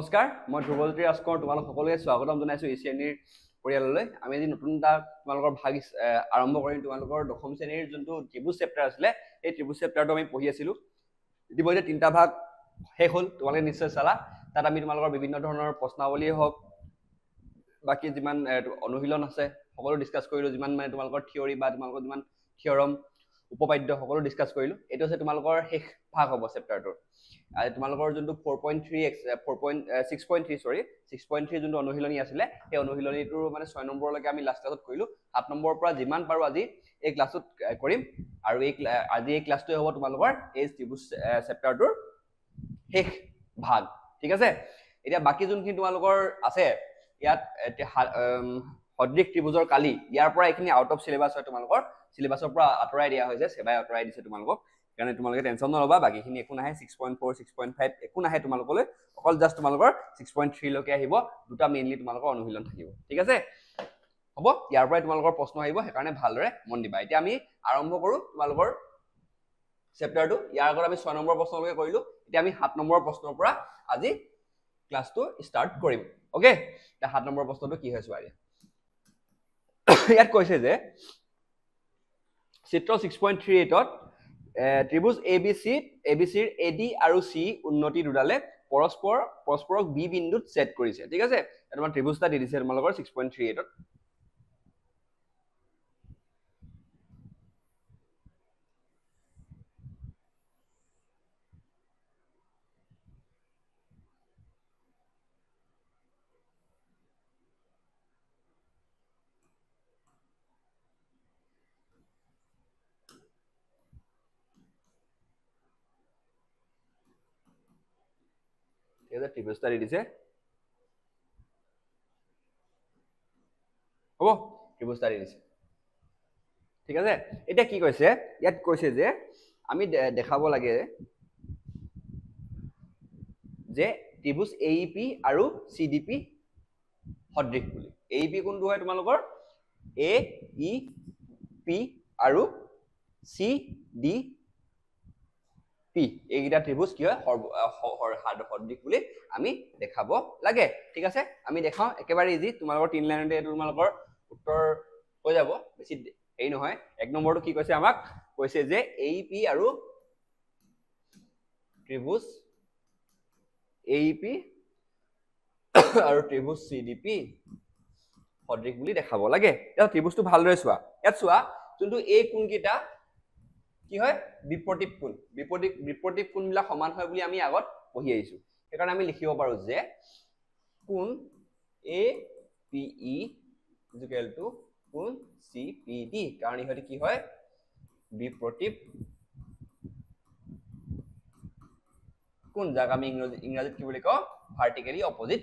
নমস্কাৰ মই ধ্ৰুৱজ্যোতি ৰাজকোঁৱৰ তোমালোক সকলোকে স্বাগতম জনাইছো এই শ্ৰেণীৰ পৰিয়াললৈ আমি আজি নতুন এটা তোমালোকৰ ভাগ আৰম্ভ কৰিম তোমালোকৰ দশম শ্ৰেণীৰ যোনটো ত্ৰিভুজ চেপ্টাৰ আছিলে এই ত্ৰিভুজ চেপ্টাৰটো আমি পঢ়ি আছিলো ইতিমধ্যে তিনিটা ভাগ শেষ হ'ল তোমালোকে নিশ্চয় চালা তাত আমি তোমালোকৰ বিভিন্ন ধৰণৰ প্ৰশ্নাৱলী হওক বাকি যিমান অনুশীলন আছে সকলো ডিসকাস কৰিলো যিমান মানে তোমালোকৰ থিওৰি বা তোমালোকৰ যিমান থিওৰম উপপাদ্য সকলো ডিসকাস কৰিলো এইটো আছে তোমালোকৰ শেষ ভাগ হ'ব চেপ্টাৰটোৰ তোমালোকৰ যোনটো 6.3 সৰি 6.3 যোনটো অনুশীলনী আছিলে সেই অনুশীলনীটোৰ মানে 6 নম্বৰলৈকে আমি লাষ্ট ক্লাছত কৰিলো 7 নম্বৰৰ পৰা যিমান পাৰো আজি এই ক্লাছত কৰিম আৰু আজি এই ক্লাছটো হ'ব তোমালোকৰ এই ত্ৰিভুজ চেপ্টাৰটোৰ শেষ ভাগ ঠিক আছে এতিয়া বাকি যোনখিনি তোমালোকৰ আছে ইয়াত সদৃশ ত্ৰিভুজৰ কালি ইয়াৰ পৰা এইখিনি আউট অফ সিলেবাস হয় তোমালোকৰ সিলেবাসৰ পৰা আঁতৰাই দিয়া হৈছে সেবাই আঁতৰাই দিছে তোমালোকক কাৰণে তোমালোকে টেনচন নলবা বাকিখিনি একো নাহে 6.4 6.5 একো নাহে তোমালোকলৈ অকল জাস্ট তোমালোকৰ 6.3 লৈকে আহিব দুটা মেইনলি তোমালোকৰ অনুশীলন থাকিব ঠিক আছে হ'ব ইয়াৰ পৰা তোমালোকৰ প্ৰশ্ন আহিব সেইকাৰণে ভালদৰে মন দিবা এতিয়া আমি আৰম্ভ কৰো তোমালোকৰ চেপ্টাৰটো ইয়াৰ আগত আমি 6 নম্বৰ প্ৰশ্নলৈকে কৰিলো এতিয়া আমি 7 নম্বৰ প্ৰশ্নৰ পৰা আজি ক্লাছটো ষ্টাৰ্ট কৰিম ওকে তা 7 নম্বৰ প্ৰশ্নটো কি হয় চোৱা ইয়াত কৈছে যে চিত্ৰ 6.38 ত ত্ৰিভুজ ABCৰ AD আৰু C উন্নতি দুডালে পৰস্পৰক B বিন্দুত সেট কৰিছে ঠিক আছে তোমাৰ ত্ৰিভুজটা দি দিছে তোমালোকৰ 6.38 ত এটা ত্রিভুজটা দি দিছে হ'ব ত্রিভুজটা দি দিছে ঠিক আছে এটা কি কৈছে ইয়াত কৈছে যে আমি দেখাব লাগে যে ত্রিভুজ AEP আৰু CDP সদৃশ বুলি AEP কোনটো হয় তোমালোকৰ AEP আৰু CDP এইগিটা ত্রিভুজ কি হয় সদৃশ বুলি আমি দেখাব লাগে ঠিক আছে আমি দেখাও একেবাৰে ইজি তোমালোকৰ 3 লাইনতে এটো তোমালোকৰ উত্তৰ হৈ যাব বেছি এই নহয় এক নম্বৰটো কি কৈছে আমাক কৈছে যে AEP আৰু ত্ৰিভুজ AEP আৰু ত্ৰিভুজ CDP সদৃশ বুলি দেখাব লাগে এটা ত্ৰিভুজটো ভালদৰে চোৱা ইয়াত চোৱা যোনটো এই কোণকিটা কি হয় বিপৰীত কোণবিলাক সমান হয় বুলি আমি আগত পঢ়ি আহিছো সেইকাৰণে আমি লিখিব পাৰো যে কোণ APE কোণ CPD কাৰণ ইহতে কি হয় বিপৰীত কোণ যাক আমি ইংৰাজীত কি বুলি কওঁ ভাৰ্টিক্যালি অপোজিট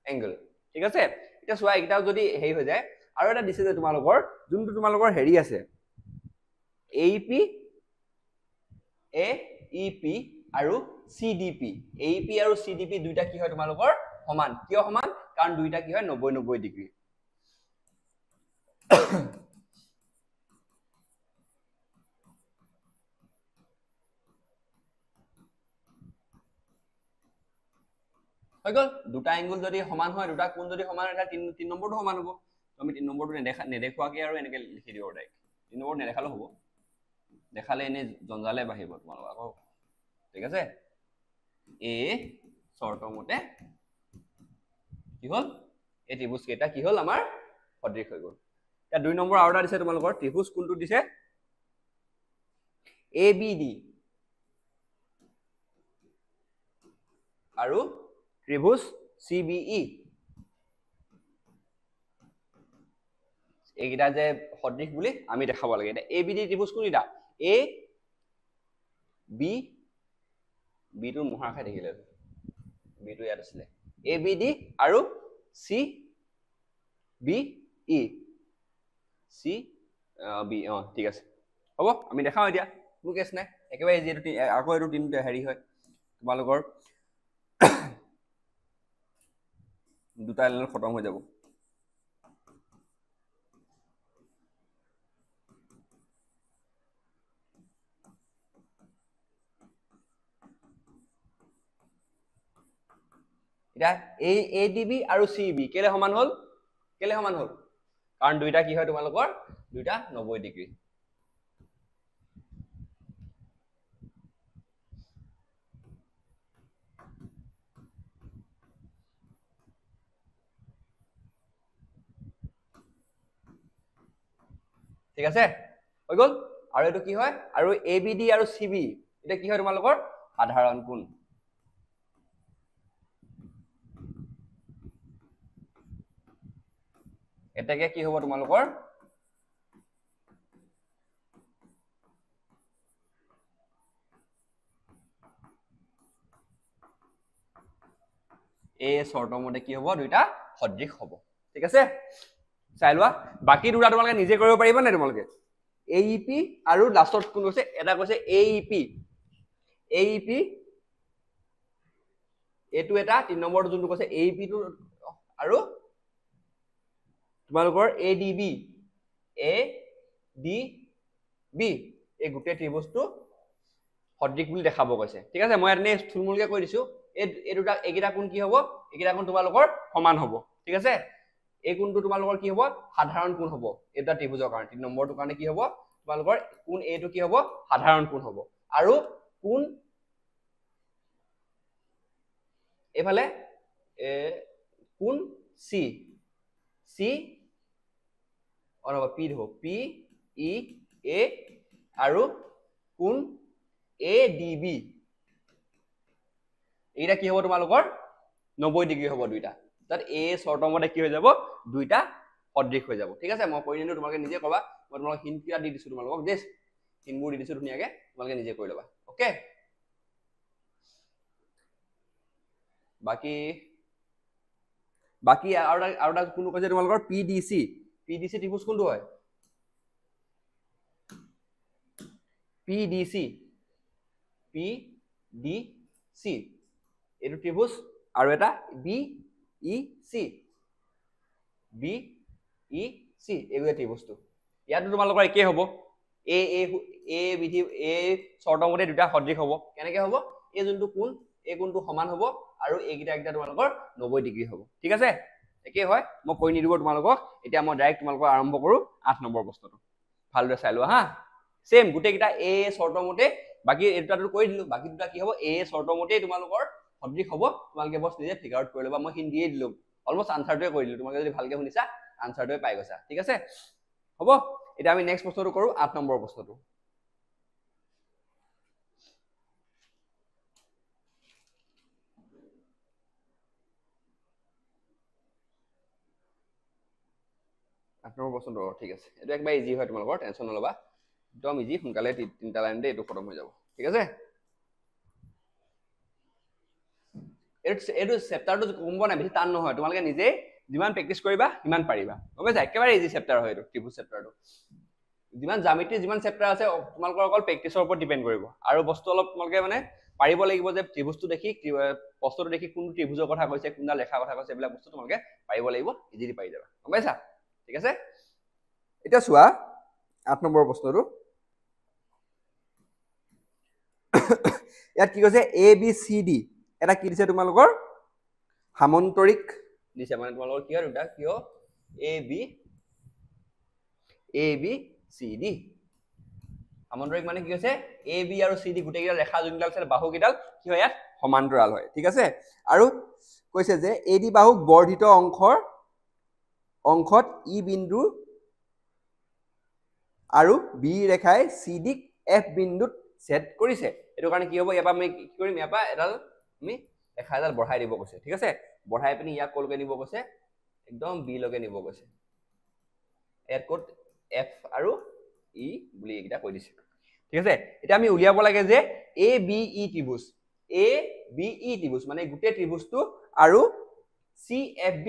এংগল ঠিক আছে এটা চোৱা এটাও যদি হেই হৈ যায় আৰু এটা দিছে যে তোমালোকৰ যোনটো তোমালোকৰ হেৰি আছে AEP আৰু CDP AEP আৰু CDP দুইটা কি হয় তোমালোকৰ সমান কিয় সমান কাৰণ দুইটা কি হয় 90 ডিগ্ৰী হৈ গল দুটা এংগল যদি সমান হয় দুটা কোণ যদি সমান হয় 3 নম্বৰটো সমান হ'ব আমি 3 নম্বৰটো নেদেখুৱাকে আৰু এনেকে লিখি দিব ডাইৰেক্ট 3 নম্বৰ নেদেখালো হ'ব দেখালে এনে জঞ্জালে বাহিব তোমালোক আকৌ ঠিক আছে এ শৰ্ত মতে কি হল এই ত্ৰিভুজ কেটা কি হল আমাৰ সদৃশ হৈ গল এটা 2 নম্বৰ আৰু এটা দিছে তোমালোকৰ ত্ৰিভুজ কোনটো দিছে ABD আৰু ত্রিভুজ CBE এইগিটা যে সদৃশ বুলি আমি দেখাব লাগে এটা ABD ত্রিভুজ কোনটা A B B টো মহা খাই দেখিলে B টো ইয়াত আছে ABD আৰু CBE CB ঠিক আছে হ'ব আমি দেখাও এতিয়া কোনো কেছ নাই একেবাৰে যেটো আকৌ এটো তিনটা হেৰি হয় তোমালোকৰ দুটা লাইন খতম হৈ যাব এটা ADB আৰু CB কেলে সমান হল কাৰণ দুইটা কি হয় তোমালোকৰ দুইটা 90 ডিগ্ৰী ঠিক আছে হৈ গল আৰু এটো কি হয় আৰু ABD আৰু CB এটা কি হয় তোমালোকৰ সাধাৰণ কোণ এটাকে কি হ'ব তোমালোকৰ এই শৰ্তৰ মতে কি হ'ব দুইটা সদৃশ হ'ব ঠিক আছে চাই লোৱা বাকি দুটা তোমালোকে নিজে কৰিব পাৰিবা নাই তোমালোকে AEP আৰু লাষ্টত কোন কৈছে এটা কৈছে AEP এটো এটা 3 নম্বৰটো যোনটো কৈছে AEP টো আৰু তোমালোকৰ ADB এই গোটেই ত্ৰিভুজটো সদৃশ বুলি দেখাব কৈছে ঠিক আছে মই এনে থুলমুলকে কৈ দিছো এই দুটা একিটা কোণ কি হ'ব একিটা কোণ তোমালোকৰ সমান হ'ব ঠিক আছে এই কোণটো তোমালোকৰ কি হ'ব সাধাৰণ কোণ হ'ব এটা ত্ৰিভুজৰ কাৰণে 3 নম্বৰটো কাৰণে কি হ'ব তোমালোকৰ কোণ এটো কি হ'ব সাধাৰণ কোণ হ'ব আৰু কোণ এফালে কোণ C অনবা P হ'ব PEA আৰু কোণ ADB এইটা কি হ'ব তোমালোকৰ 90 ডিগ্ৰী হ'ব দুইটা তাত এই শৰ্তৰ মতে কি হৈ যাব দুইটা সদৃশ হৈ যাব ঠিক আছে মই কৈ দিলো তোমালোকে নিজে কবা মই তোমালোকক হিন্ট কিটা দি দিছো তোমালোকক দেশ হিন্টবোৰ দি দিছো ধুনিয়াকে তোমালোকে নিজে কৰি লবা ওকে বাকি আৰু এটা কোন কৈছে তোমালোকৰ PDC ত্ৰিভুজ কোনটো হয় PDC এইটো ত্ৰিভুজ আৰু এটা BEC এইটো ত্ৰিভুজটো ইয়াতো তোমালোকৰ একে হ'ব এ বিধি এ শৰ্তৰ মতে দুটা সদৃশ হ'ব কেনেকে হ'ব এই যোনটো কোণ এই কোণটো সমান হ'ব আৰু এইকিটা তোমালোকৰ 90 ডিগ্ৰী হ'ব ঠিক আছে একে হয় মই কৈ নিদিব তোমালোকক এতিয়া মই ডাইৰেক্ট তোমালোকক আৰম্ভ কৰো 8 নম্বৰ প্ৰশ্নটো ভালদৰে চাই লোৱা হা সেম গোটেই কিটা এ শৰ্তৰ মতে বাকি এটাটো কৈ দিলো বাকি দুটা কি হ'ব এ শৰ্তৰ মতে তোমালোকৰ সদৃশ হ'ব তোমালোকে বস নিজে ফিগাৰ আউট কৰি লবা মই হিন্ট দিয়ে দিলো অলমোস্ট আনসাৰটোৱে কৈ দিলো তোমালোকে যদি ভালকে শুনিছা আনসাৰটোৱে পাই গৈছা ঠিক আছে হ'ব এটা আমি নেক্সট প্ৰশ্নটো কৰো 8 নম্বৰ প্ৰশ্নটো নম্বৰ প্ৰশ্নটো ঠিক আছে এটা একবাৰ ইজি হয় তোমালোকৰ টেনচন নলবা একদম ইজি সোনকালে তিনটা লাইনতে এটো খতম হৈ যাব ঠিক আছে এটো চেপ্টাৰটো কম নাই বেছি টান নহয় তোমালোকে নিজে যিমান প্ৰেক্টিস কৰিবা সিমান পাৰিবা গম পাইছা একেবাৰে ইজি চেপ্টাৰ হয় এটো ত্ৰিভুজ চেপ্টাৰটো যিমান জ্যামিতি যিমান চেপ্টাৰ আছে তোমালোকৰ অকল প্ৰেক্টিসৰ ওপৰত ডিপেন্ড কৰিব আৰু বস্তু অলপ তোমালোকে মানে পাৰিব লাগিব যে ত্ৰিভুজটো দেখি প্ৰশ্নটো দেখি কোন ত্ৰিভুজৰ কথা কৈছে কোনডাল ৰেখা কথা কৈছে এইবিলাক বস্তু তোমালোকে পাৰিব লাগিব ইজিলি পাৰি যাবা গম পাইছা ঠিক আছে এটা চোৱা 8 নম্বৰ প্ৰশ্নটো ইয়াত কি কৈছে ABCD এটা কি দিছে তোমালোকৰ সামন্তৰিক দিছে মানে তোমালোকৰ কি হয় দুটা কিয় ABCD সামন্তৰিক মানে কি হৈছে AB আৰু CD গুটেই কিটা ৰেখা যোনডাল আছে বাহু কিডাল কি হয় ইয়াত সমান্তৰাল হয় ঠিক আছে আৰু কৈছে যে AD বাহুক বৰ্ধিত অংশত ই বিন্দু আৰু বি ৰেখাই CD ক F বিন্দুত ছেদ কৰিছে এটো কাৰণে কি হ'ব ইয়াপা আমি কি কৰিম ইয়াপা এডাল আমি ৰেখা এডাল বঢ়াই দিব কৈছে ঠিক আছে বঢ়াই পিনি ইয়াক কলকে নিব কৈছে একদম বি লকে নিব কৈছে এট কোড F আৰু E বুলি এইটা কৈ দিছে ঠিক আছে এটা আমি উলিয়াব লাগে যে ABE ত্ৰিভুজ মানে গোটেই ত্ৰিভুজটো আৰু CFB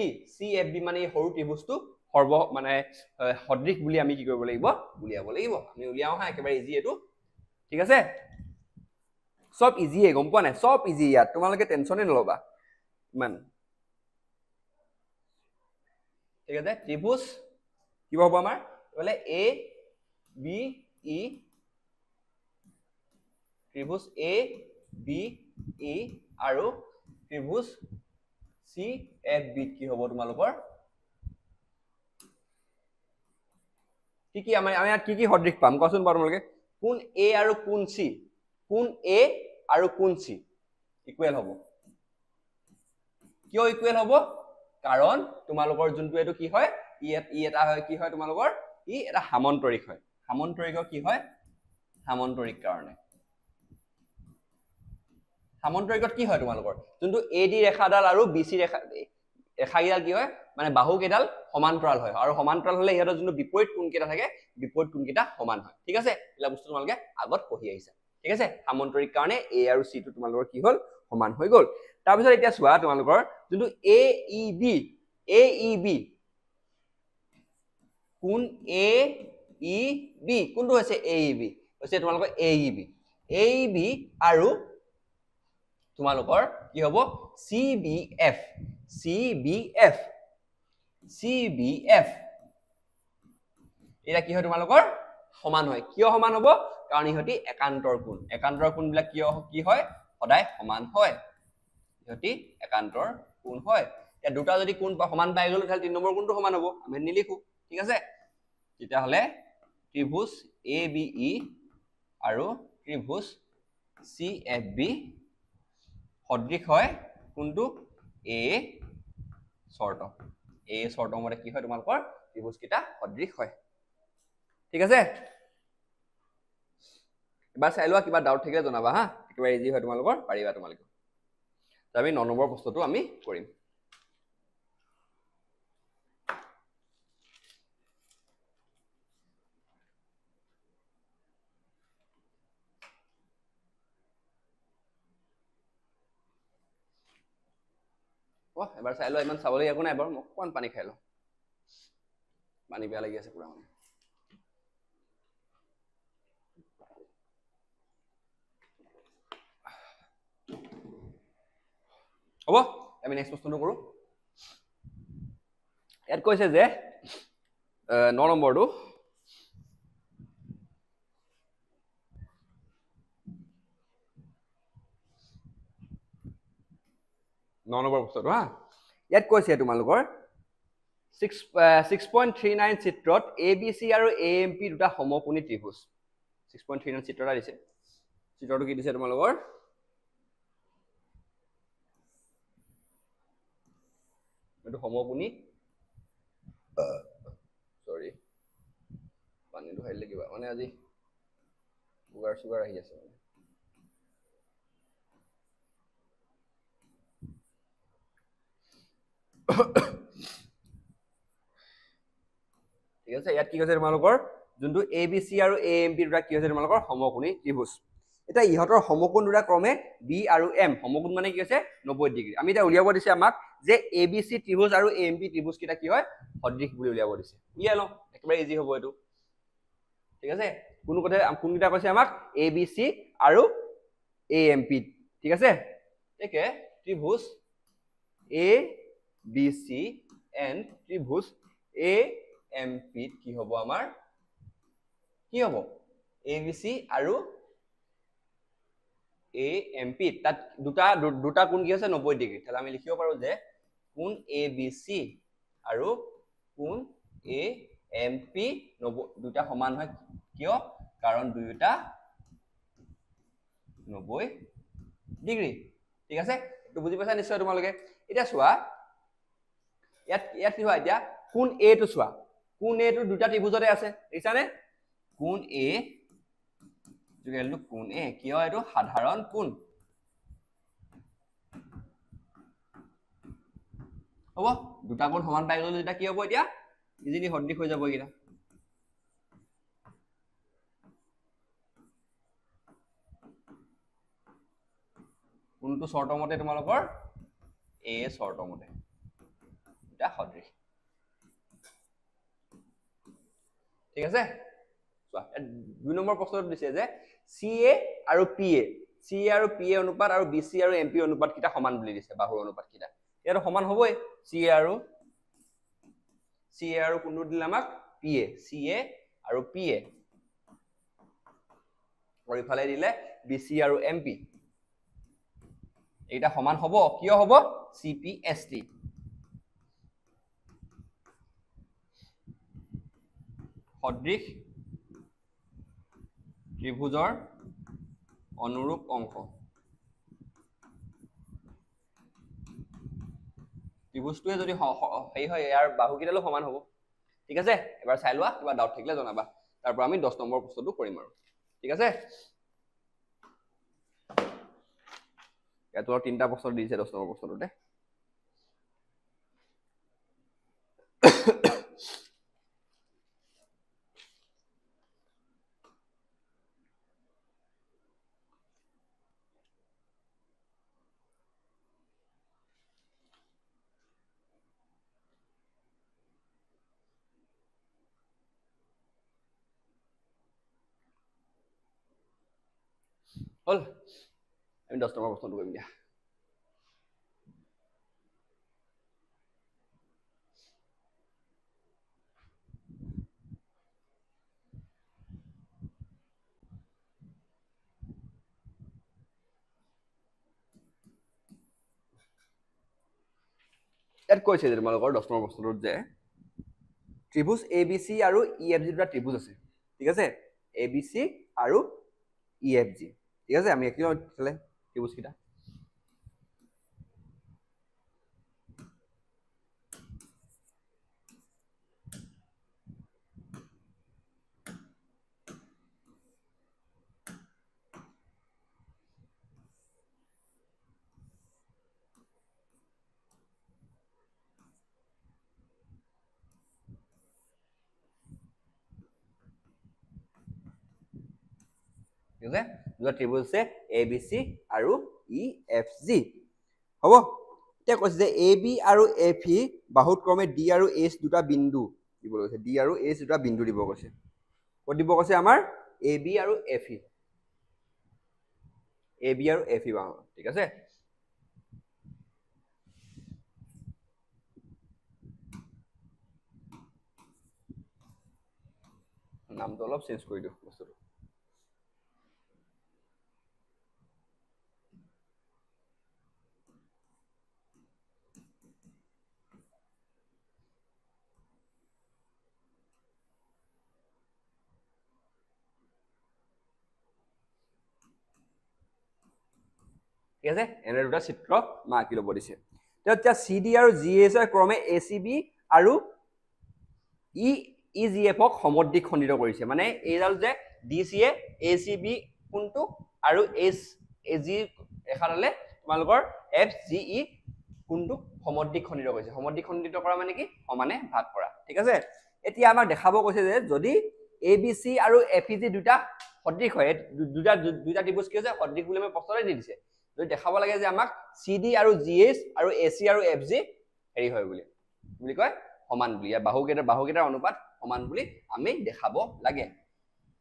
মানে এই সৰু ত্ৰিভুজটো সৰ্ব মানে সদৃশ বুলি আমি কি কৰিব লাগিব উলিয়াব লাগিব আমি উলিয়াও হা একেবাৰে ইজি এটো ঠিক আছে সব ইজি গম পোৱা নাই সব ইজি ইয়াত তোমালোকে টেনচনে নলবা মান ঠিক আছে ত্ৰিভুজ কি হ'ব আমাৰ বলে ABE ত্ৰিভুজ ABE আৰু ত্ৰিভুজ চি এফ বি কি হ'ব তোমালোকৰ কি আমি ইয়াত কি সদৃশ পাম কোৱাচোন বাৰু তোমালোকে কোন এ আৰু কোন চি আৰু কোন চি ইকুৱেল হ'ব কিয় ইকুৱেল হ'ব কাৰণ তোমালোকৰ যোনটো এটো কি হয় ই এটা হয় কি হয় তোমালোকৰ ই এটা সামন্তৰিক হয় সামন্তৰিকৰ কি হয় সামন্তৰিক কাৰণে সামন্তৰিকত কি হয় তোমালোকৰ যোনটো এ ডি ৰেখাডাল আৰু বি চি ৰেখাগিডাল কি হয় মানে বাহু কেইডাল সমান্তৰাল হয় আৰু সমান্তৰাল হলে ইহঁতৰ যোনটো বিপৰীত কোণ কেইটা থাকে বিপৰীত কোণ কেইটা সমান হয় ঠিক আছে এলা বস্তু তোমালোকে আগত পঢ়ি আহিছা ঠিক আছে সামন্তৰিক কাৰণে এ আৰু চি টো তোমালোকৰ কি হ'ল সমান হৈ গ'ল তাৰ পিছত এতিয়া চোৱা তোমালোকৰ যোনটো এ ই বি কোন এ ই বি কোনটো হৈছে এ ই বি হৈছে তোমালোকৰ এ ই বি আৰু তোমালোকৰ কি হ'ব চি বি এফ এটা কি হয় তোমালোকৰ সমান হয় কিয় সমান হ'ব কাৰণ ইহঁতি একান্তৰ কোণ বিলাক কি হয় সদায় সমান হয় ইহঁতি একান্তৰ কোণ হয় এতিয়া দুটা যদি কোণ সমান পাই গ'লো তাহলে 3 নম্বৰ কোণটো সমান হ'ব আমি নিলিখো ঠিক আছে তেতিয়া হলে ত্ৰিভুজ এ বি ই আৰু ত্ৰিভুজ চি এফ বি সদৃশ হয় কোনটো এ শৰ্ত মতে কি হয় তোমালোকৰ ত্ৰিভুজ কেইটা সদৃশ হয় ঠিক আছে এবাৰ চাই লোৱা কিবা ডাউট থাকিলে জনাবা হা একেবাৰে ইজি হয় তোমালোকৰ পাৰিবা তোমালোকে আমি 9 নম্বৰ প্ৰশ্নটো আমি কৰিম এবাৰ চাই লোৱা ইমান চাবলৈ একো নাই বাৰু মই অকণ পানী খাই লওঁ পানী বেয়া লাগি আছে পুৰা মানে হ'ব আমি নেক্সট প্ৰশ্নটো কৰো ইয়াত কৈছে যে 9 নম্বৰটো প্ৰশ্নটো হা ইয়াত কৈছে তোমালোকৰ 6.39 চিত্ৰত ABC আৰু AMP দুটা সমকোণী ত্ৰিভুজ 6.39 চিত্ৰটা দিছে চিত্ৰটো কি দিছে তোমালোকৰ এটো সমকোণী সৰি পানীটো খাই লাগিব মানে আজি সুগাৰ আহি আছে ঠিক আছে ইয়াত কি কৈছে তোমালোকৰ যোনটো ABC আৰু AMP দুটা কি হৈছে তোমালোকৰ সমকোণী ত্ৰিভুজ এটা ইহতৰ সমকোণ দুটা ক্ৰমে B আৰু M সমকোণ মানে কি হৈছে 90 ডিগ্ৰী আমি এটা উলিয়াব দিছে আমাক যে ABC ত্ৰিভুজ আৰু AMP ত্ৰিভুজ কিটা কি হয় সদৃশ বুলি উলিয়াব দিছে উলিয়াই লওঁ একেবাৰে ইজি হ'ব এটো ঠিক আছে কোনকিটা কৈছে আমাক ABC আৰু AMP ঠিক আছে একে ত্ৰিভুজ ABC and ত্ৰিভুজ AMP কি হ'ব আমাৰ কি হ'ব ABC আৰু AMP তাত দুটা কোণ কি আছে 90 ডিগ্ৰী তাহলে আমি লিখিব পাৰো যে কোণ ABC আৰু কোণ AMP দুটা সমান হয় কিয় কাৰণ দুয়োটা 90 ডিগ্ৰী ঠিক আছে তো বুজি পাইছা নিশ্চয় তোমালোকে এটা চোৱা ইয়াত কি হয় এতিয়া কোণ A টো চোৱা কোণ A টো দুটা ত্ৰিভুজতে আছে দেখিছানে কোণ A কোণ A কিয় এটো সাধাৰণ কোণ হ'ব দুটা কোণ সমান পাই গ'লো এটা কি হ'ব এতিয়া ইজিলি সদৃশ হৈ যাব এইটা কোনটো শৰ্ত মতে তোমালোকৰ A শৰ্ত মতে এটা সদৃশ ঠিক আছে চোৱা 2 নম্বৰ প্ৰশ্নটো দিছে যে CA আৰু PA অনুপাত আৰু BC আৰু MP অনুপাত কিটা সমান বুলি দিছে বাহুৰ অনুপাত কিটা এটো সমান হ'বই CA আৰু কোনটো দিলে আমাক CA আৰু PA আৰু ইফালে দিলে BC আৰু MP এইটা সমান হ'ব কিয় হ'ব CPST সদৃশ ত্ৰিভুজৰ অনুৰূপ অংশ ত্ৰিভুজটোৱে যদি হেৰি হয় ইয়াৰ বাহুকেইডালো সমান হ'ব ঠিক আছে এবাৰ চাই লোৱা কিবা ডাউট থাকিলে জনাবা তাৰ পৰা আমি 10 নম্বৰ প্ৰশ্নটো কৰিম আৰু ঠিক আছে ইয়াত তিনটা প্ৰশ্ন দিছে 10 নম্বৰ প্ৰশ্নটোতে হল আমি 10 নম্বৰ প্ৰশ্নটো কৰিম দিয়া ইয়াত কৈছে যে তোমালোকৰ 10 নম্বৰ প্ৰশ্নটোত যে ত্ৰিভুজ ABC আৰু EFG দুটা ত্ৰিভুজ আছে ঠিক আছে ABC আৰু EFG ঠিক আছে আমি কি লিখিলে ত্ৰিভুজ কিটা ঠিক আছে দুটা ত্ৰিভুজ আছে ABC আৰু EFG হ'ব এতিয়া কৈছে যে AB আৰু AF বাহুত ক্ৰমে D আৰু H দুটা বিন্দু দিব কৈছে D আৰু H দুটা বিন্দু দিব কৈছে ক'ত দিব কৈছে আমাৰ AB আৰু AF AB আৰু AF বাহু ঠিক আছে নামটো অলপ চেঞ্জ কৰি দিও বস্তুটো ঠিক আছে এনে দুটা চিত্ৰ মা কি ল'ব দিছে তেতিয়া CD আৰু GH ক্ৰমে ACB আৰু EGF ক সমদ্বিক খণ্ডিত কৰিছে মানে এইডাল যে DCA ACB কোনটো আৰু AG এখানলে তোমালোকৰ FGE কোনটো সমদ্বিক খণ্ডিত কৰিছে সমদ্বিক খণ্ডিত কৰা মানে কি সমানে ভাগ কৰা ঠিক আছে এতিয়া আমাক দেখাব কৈছে যে যদি ABC আৰু FEG দুটা সদৃশ হয় দুটা ত্ৰিভুজ কি হৈছে সদৃশ বুলি আমি প্ৰশ্নতে দি দিছে যদি দেখাব লাগে যে আমাক CD আৰু GH আৰু AC আৰু FG হেৰি হয় বুলি কয় সমান বুলি বাহুকেইটাৰ অনুপাত সমান বুলি আমি দেখাব লাগে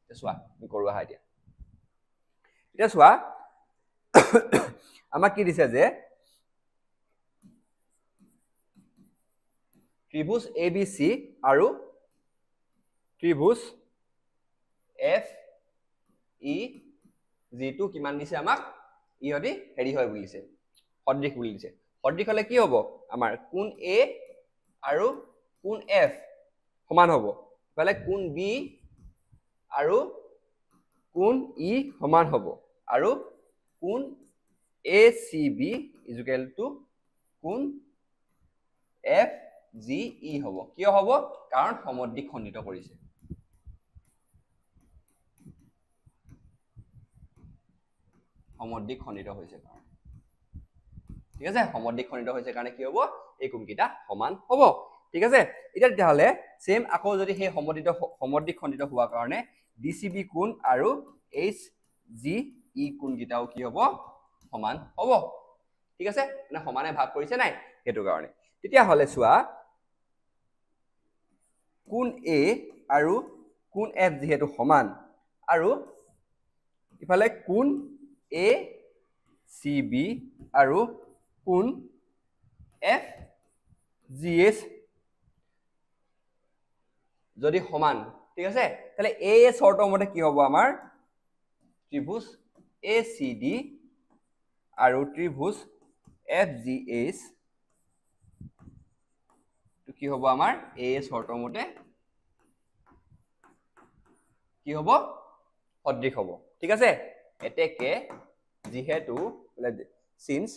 চোৱা আমি কৰো আহা এতিয়া চোৱা আমাক কি দিছে যে ত্ৰিভুজ ABC আৰু ত্ৰিভুজ FEG কিমান দিছে আমাক ইহতি হেৰি হয় বুলি দিছে সদৃশ বুলি দিছে সদৃশ হলে কি হ'ব আমাৰ কোণ A আৰু কোণ F সমান হ'ব ইফালে কোণ B আৰু কোণ E সমান হ'ব আৰু কোণ ACB ইকুৱেল টু কোণ FGE হ'ব কিয় হ'ব কাৰণ সমদ্বিক খণ্ডিত কৰিছে সমদ্বিক খণ্ডিত হৈছে কাৰণ ঠিক আছে সমদ্বিক খণ্ডিত হৈছে কাৰণে কি হ'ব এই কোণকেইটা সমান হ'ব ঠিক আছে এতিয়া তেতিয়াহ'লে সেম আকৌ যদি সেই সমদ্বিক খণ্ডিত হোৱা কাৰণে DCB কোণ আৰু HGE কোণকেইটাও কি হ'ব সমান হ'ব ঠিক আছে মানে সমানে ভাগ কৰিছে নাই সেইটো কাৰণে তেতিয়াহ'লে চোৱা কোণ A আৰু কোণ F যেহেতু সমান আৰু ইফালে কোণ ACB আৰু কোণ FGH যদি সমান ঠিক আছে তাহলে এই শৰ্তৰ মতে কি হ'ব আমাৰ ত্ৰিভুজ ACD আৰু ত্ৰিভুজ FGH তো কি হ'ব আমাৰ এই শৰ্তৰ মতে কি হ'ব সদৃশ হ'ব ঠিক আছে এতেকে যেহেতু সিন্স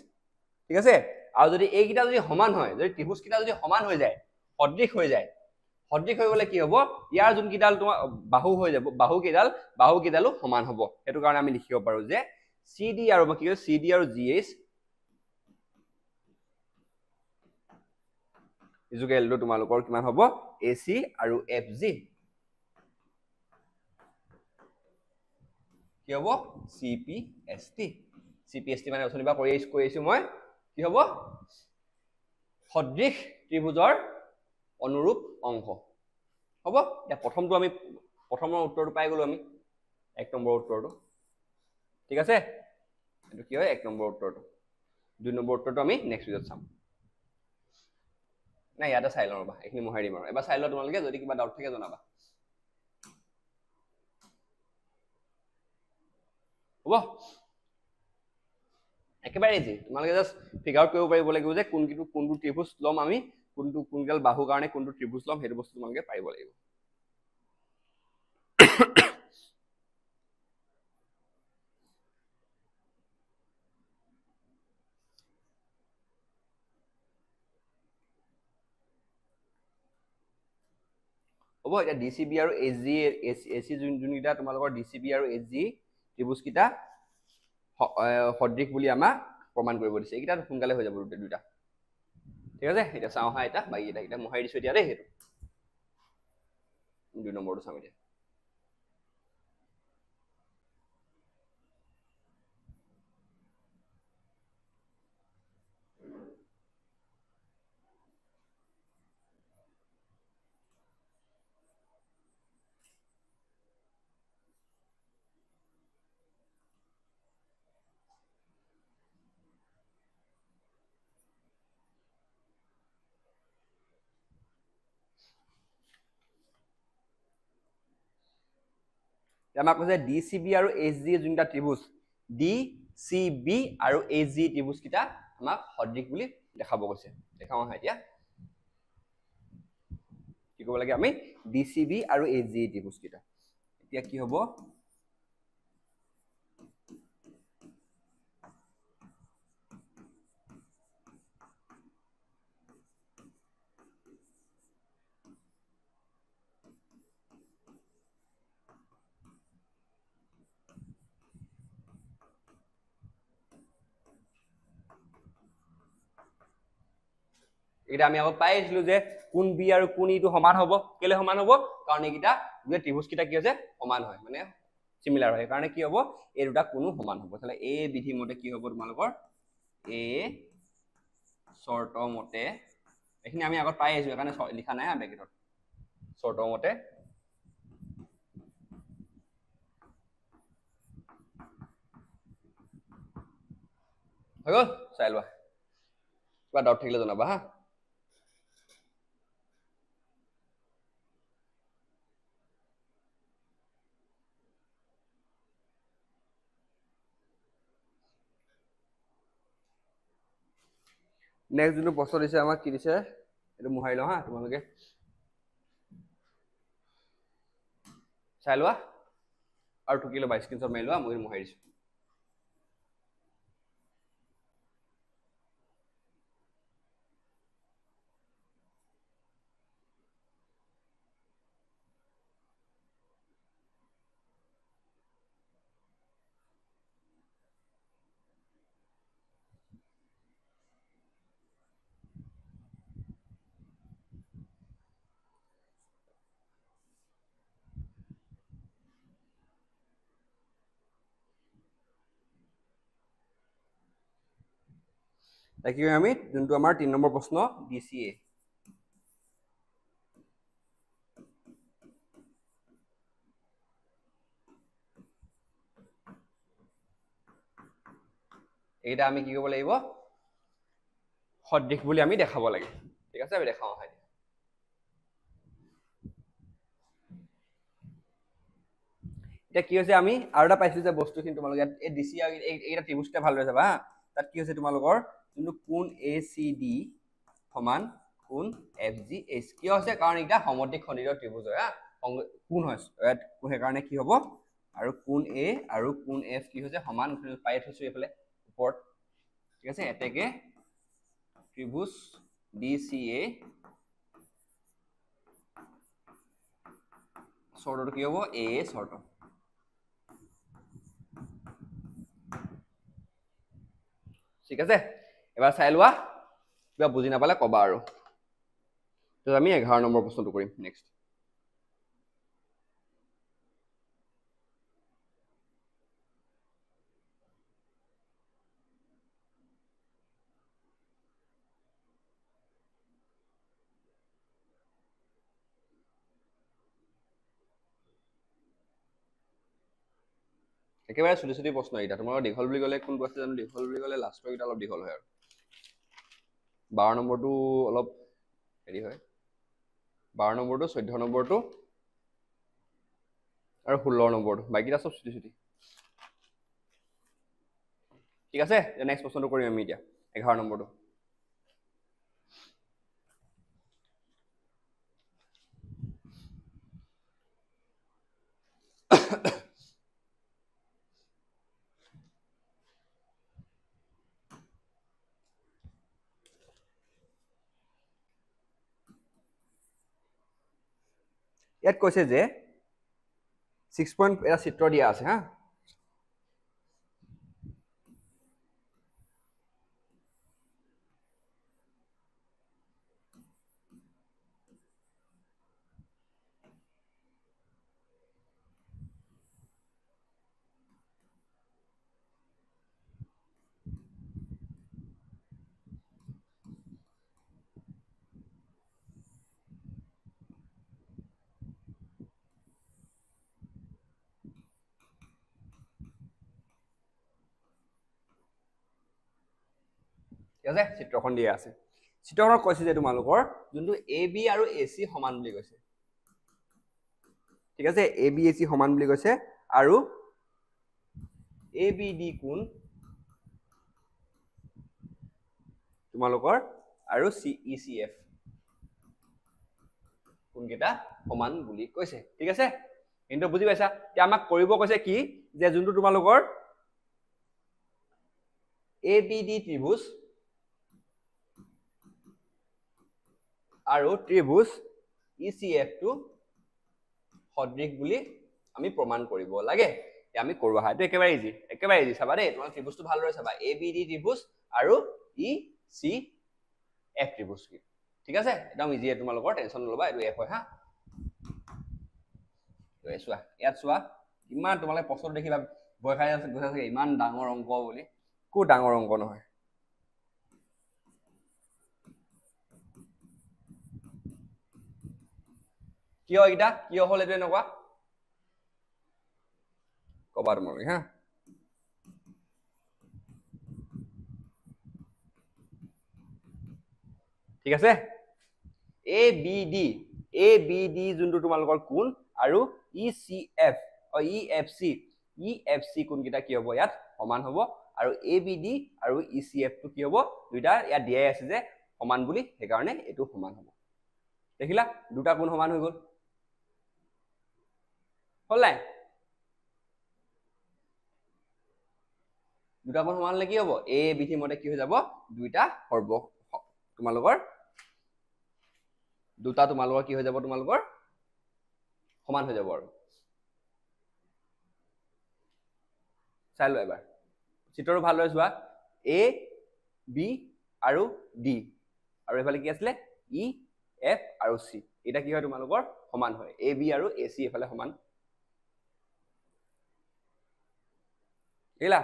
ঠিক আছে আৰু যদি এইকেইটা যদি সমান হয় যদি ত্ৰিভুজ কেইটা যদি সমান হৈ যায় সদৃশ হৈ যায় সদৃশ হৈ গলে কি হ'ব ইয়াৰ যোন কিডাল তোমাৰ বাহু হৈ যাব বাহু কিডালো সমান হ'ব সেইটো কাৰণে আমি লিখিব পাৰো যে CD আৰু কি হয় CD আৰু GH ইজুকেল টু তোমালোকৰ কিমান হ'ব AC আৰু FG কি হ'ব CPST মানে অথনিবা কৰি আছো মই কি হ'ব সদৃশ ত্ৰিভুজৰ অনুৰূপ অংশ হ'ব এতিয়া প্ৰথমটো আমি প্ৰথমৰ উত্তৰটো পাই গলো আমি 1 নম্বৰ উত্তৰটো ঠিক আছে এটো কি হয় 1 নম্বৰ উত্তৰটো 2 নম্বৰ উত্তৰটো আমি নেক্সট ভিডিঅত চাম না ইয়াতে চাই লওঁ ৰবা এইখিনি মহাই দিম আৰু এবাৰ চাই লওঁ তোমালোকে যদি কিবা ডাউট থাকে জনাবা হ'ব একেবাৰে ইজি তোমালোকে জাস্ট ফিগাৰ আউট কৰিব পাৰিব লাগিব যে কোনটো ত্ৰিভুজ লম আমি কোনগাল বাহু কাৰণে কোনটো ত্ৰিভুজ লম সেইটো বস্তু তোমালোকে পাৰিব লাগিব হ'ব এটা DCB আৰু SG AC যোনকিটা তোমালোকৰ DCB আৰু SG ত্ৰিভুজ কিটা সদৃশ বুলি আমাক প্ৰমাণ কৰিব দিছে এইকেইটা সোনকালে হৈ যাব দুটা ঠিক আছে এটা চাও হা এটা বাকি এটা মহাই দিছো এতিয়া দেই হেতু 2 নম্বৰটো চাম এতিয়া আমাক কৈছে DCB আৰু SG যোনটা ত্ৰিভুজ DCB আৰু SG ত্ৰিভুজ কিটা আমাক সদৃশ বুলি দেখাব কৈছে দেখাও হা এতিয়া কি কৰিব লাগে আমি DCB আৰু SG ত্ৰিভুজ কিটা এতিয়া কি হ'ব এটা আমি আগত পাই আছিলো যে কোন বি আৰু কোন ইটো সমান হ'ব কেলে সমান হ'ব কাৰণ এইকিটা যে ত্ৰিভুজ কিটা কি আছে সমান হয় মানে সিমিলাৰ হয় কাৰণে কি হ'ব এই দুটা কোনো সমান হ'ব তাহলে এ বিধি মতে কি হ'ব তোমালোকৰ এ শৰ্ত মতে এখিনি আমি আগত পাই আছো কাৰণে লিখা নাই ব্ৰেকেটত শৰ্ত মতে হৈ গ'ল চাই লোৱা কিবা ডাউট থাকিলে জনাবা হা নেক্সট যোনটো প্ৰশ্ন দিছে আমাক কি দিছে এইটো মুহাই লওঁ হা তোমালোকে চাই লোৱা আৰু টুকি ল'বা স্ক্ৰীনশ্বট মাৰি লোৱা মই মুহাই দিছো দেখি আমি যোনটো আমাৰ 3 নম্বৰ প্ৰশ্ন DCA এইটা আমি কি কৰিব লাগিব সদৃশ বুলি আমি দেখাব লাগে ঠিক আছে আমি দেখাও হয় এটা কি হৈছে আমি আৰু এটা পাইছো যে বস্তুখিনি তোমালোকে এই ডিসি এইটা ত্ৰিভুজটা ভাল হৈ যাবা তাত কি হৈছে তোমালোকৰ যোনটো কোণ ACD সমান কোণ FGH কিয় হৈছে কাৰণ এটা সমদ্বিখণ্ডিত ত্ৰিভুজ হয় কোণ হয় সেইকাৰণে কি হ'ব আৰু কোণ A আৰু কোণ F কি হৈছে সমান পাই থৈছো এইফালে ওপৰত ঠিক আছে এতেকে ত্ৰিভুজ DCA শৰ্তটো কি হ'ব AA শৰ্ত ঠিক আছে এবাৰ চাই লোৱা কিবা বুজি নাপালে কবা আৰু তো আমি 11 নম্বৰ প্ৰশ্নটো কৰিম নেক্সট একেবাৰে ছুটি ছুটি প্ৰশ্ন এটা তোমালোকৰ দীঘল বুলি ক'লে কোনটো আছে জানো দীঘল বুলি ক'লে লাষ্টৰ কেইটা অলপ দীঘল হয় আৰু 12 নম্বৰটো অলপ হেৰি হয় 12 নম্বৰটো 14 নম্বৰটো আৰু 16 নম্বৰটো বাকিটা সব ছুটি ছুটি ঠিক আছে নেক্সট প্ৰশ্নটো কৰিম আমি এতিয়া 11 নম্বৰটো ইয়াত কৈছে যে 6 পইণ্ট এটা চিত্ৰ দিয়া আছে হা ঠিক আছে চিত্ৰখন দিয়া আছে চিত্ৰখনত কৈছে যে তোমালোকৰ যোনটো AB আৰু AC সমান বুলি কৈছে ঠিক আছে ABAC সমান বুলি কৈছে আৰু ABD কোণ তোমালোকৰ আৰু CECF কোন কেটা সমান বুলি কৈছে ঠিক আছে কিন্তু বুজি পাইছা যে আমাক কৰিব কৈছে কি যে যোনটো তোমালোকৰ ABD ত্ৰিভুজ আৰু ত্ৰিভুজ ECF টো সদৃশ বুলি আমি প্ৰমাণ কৰিব লাগে আমি কৰোৱা হয় এটো একেবাৰে ইজি চাবা দেই তোমাক ত্ৰিভুজটো ভালদৰে চাবা ABD ত্ৰিভুজ আৰু ECF ত্ৰিভুজ ঠিক আছে একদম ইজি তোমালোকৰ টেনচন নলবা এটো F হয় হা তো এসোৱা ইয়াত চোৱা ইমান তোমালে প্ৰশ্ন দেখিবা ভয় খাই আছে গৈছে ইমান ডাঙৰ অংক বুলি কো ডাঙৰ অংক নহয় কিয় এটা কিয় হল এটো এনেকুৱা কবা তোমালোকে হা ঠিক আছে ABD যোনটো তোমালোকৰ কোণ আৰু ECF EFC কোণ কিটা কি হ'ব ইয়াত সমান হ'ব আৰু ABD আৰু ECF টো কি হ'ব দুইটা ইয়াত দিয়াই আছে যে সমান বুলি সেই কাৰণে এটো সমান হ'ব দেখিলা দুটা কোণ সমান হৈ গ'ল হল নাই দুটা কোণ সমান হলে কি হ'ব A বিধি মতে কি হৈ যাব দুইটা সৰ্ব তোমালোকৰ দুটা তোমালোকৰ কি হৈ যাব তোমালোকৰ সমান হৈ যাব আৰু চাই লো এবাৰ চিত্ৰটো ভালদৰে চোৱা A B আৰু D আৰু এফালে কি আছিলে E F আৰু C এটা কি হয় তোমালোকৰ সমান হয় AB আৰু AC এফালে সমান দেখিলা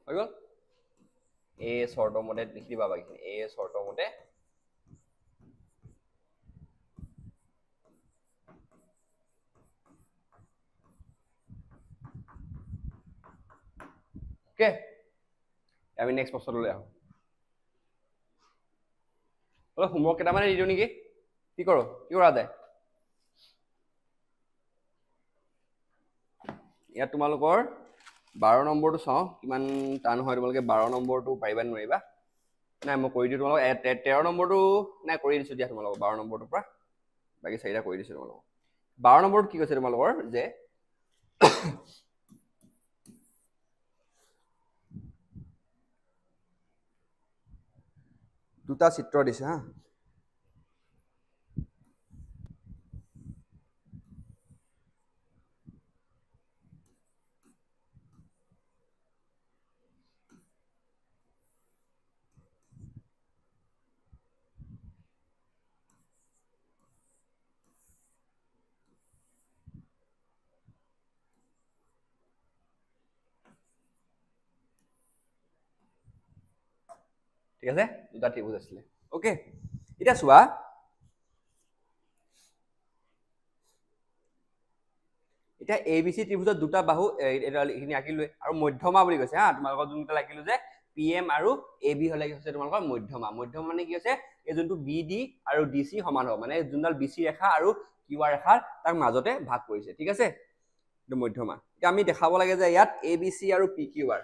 হৈ গ'ল A শৰ্ত মতে লিখি দিবা বাকিখিনি A শৰ্ত মতে ওকে আমি নেক্সট প্ৰশ্নলৈ আহো অলপ হোমৱৰ্ক কেইটামানে দি দিওঁ নেকি কি কৰা যায় ইয়াত তোমালোকৰ 12 নম্বৰটো চাওঁ কিমান টান হয় তোমালোকে 12 নম্বৰটো পাৰিবা নোৱাৰিবা নাই মই কৰি দিওঁ তোমালোক 13 নম্বৰটো নাই কৰি দিছোঁ দিয়া তোমালোকক 12 নম্বৰটোৰ পৰা বাকী চাৰিটা কৰি দিছোঁ তোমালোকক 12 নম্বৰটো কি কৈছে তোমালোকৰ যে দুটা চিত্ৰ দিছে হা ঠিক আছে দুটা ত্ৰিভুজ আছিলে ওকে এতিয়া চোৱা এটা ABC ত্ৰিভুজৰ দুটা বাহু এইখিনি আঁকিলৈ আৰু মধ্যমা বুলি কৈছে হা তোমালোকৰ যোনটা লাগিলো যে PM আৰু AB হলে কি হৈছে তোমালোকৰ মধ্যমা মানে কি হৈছে এই যোনটো BD আৰু DC সমান হ'ব মানে যোনডাল BC ৰেখা আৰু QR ৰেখাৰ তাৰ মাজতে ভাগ কৰিছে ঠিক আছে এইটো মধ্যমা এতিয়া আমি দেখাব লাগে যে ইয়াত ABC আৰু PQR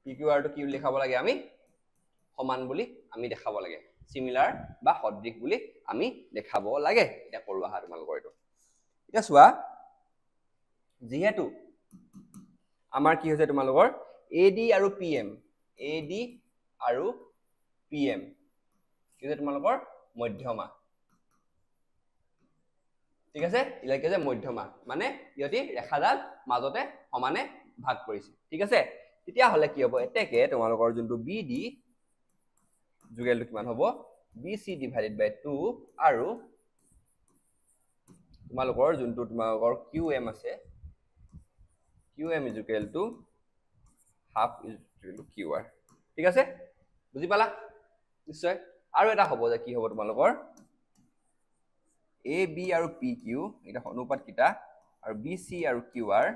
PQR টো কি লিখাব লাগে আমি সমান বুলি আমি দেখাব লাগে সিমিলাৰ বা সদৃশ বুলি আমি দেখাব লাগে এটা কৰো আহা তোমালোকৰ এটো এটা চোৱা যেহেতু আমাৰ কি হৈছে তোমালোকৰ AD আৰু PM কি হৈছে তোমালোকৰ মধ্যমা ঠিক আছে ইলাকে যে মধ্যমা মানে ইহতি ৰেখাডাল মাজতে সমানে ভাগ কৰিছে ঠিক আছে তেতিয়া হলে কি হ'ব এতেকে তোমালোকৰ যোনটো BD যুগলটো কিমান হ'ব BC divided by 2 আৰু তোমালোকৰ যোনটো তোমালোকৰ QM আছে QM is equal to half is equal to QR ঠিক আছে বুজি পালা নিশ্চয় আৰু এটা হ'ব যে কি হ'ব তোমালোকৰ AB আৰু PQ এটা অনুপাত কিটা আৰু BC আৰু QR